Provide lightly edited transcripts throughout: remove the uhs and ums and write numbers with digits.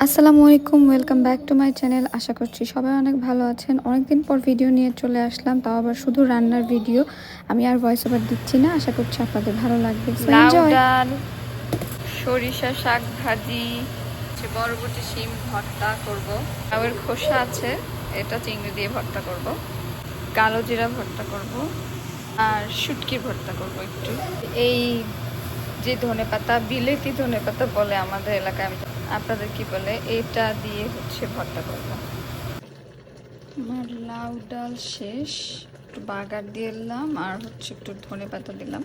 আসসালামু আলাইকুম, welcome back to my channel. আশা করছি সবাই অনেক ভালো আছেন। অনেকদিন পর ভিডিও নিয়ে চলে আসলাম, তাও আবার শুধু রান্নার ভিডিও। আমি আর ভয়েস ওভার দিচ্ছি না। আশা করছি আপনাদের ভালো লাগবে। লাউ ডাল, সরিষা শাক ভাজি, বরবটি শিম ভর্তা করব। লাউয়ের খোসা আছে, এটা চিংড়ি দিয়ে ভর্তা করব। কালো জিরা ভর্তা করব আর শুটকি ভর্তা করব একটু। এই যে ধনেপাতা, বিলেতি ধনেপাতা বলে আমাদের এলাকায়, আমি আপনাদের কি বলে, এটা দিয়ে হচ্ছে ভর্তা করব। আমার লাউ ডাল শেষ, একটু বাগার দিয়ে দিলাম আর হচ্ছে একটু ধনেপাতা দিলাম।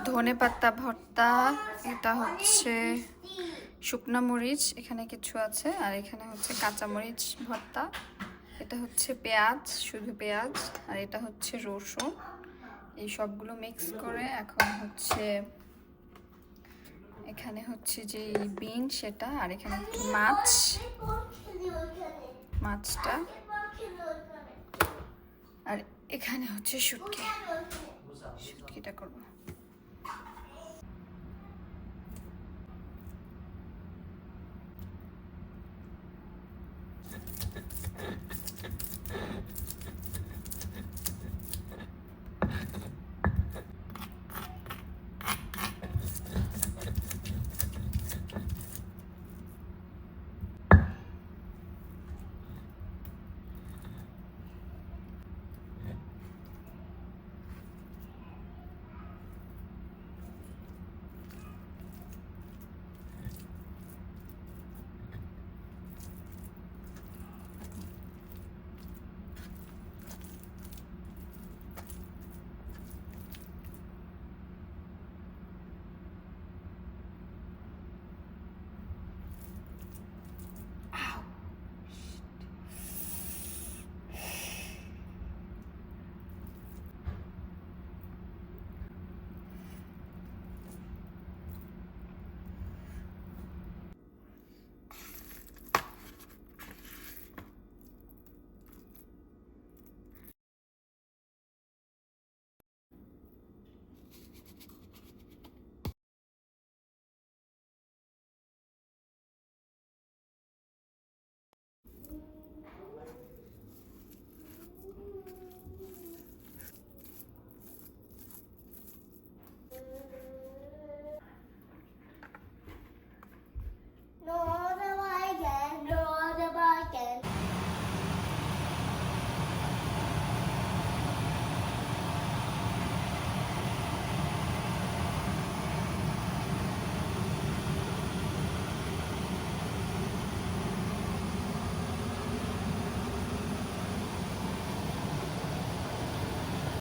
ধনেপাতা ভর্তা, এটা হচ্ছে শুকনা মরিচ, এখানে কিছু আছে, আর এখানে হচ্ছে কাঁচা মরিচ ভর্তা, এটা হচ্ছে পেঁয়াজ, শুধু পেঁয়াজ, আর এটা হচ্ছে রসুন। এই সবগুলো মিক্স করে এখন হচ্ছে এখানে হচ্ছে যে বিন সেটা, আর এখানে একটু মাছটা, আর এখানে হচ্ছে শুটকিটা করবো।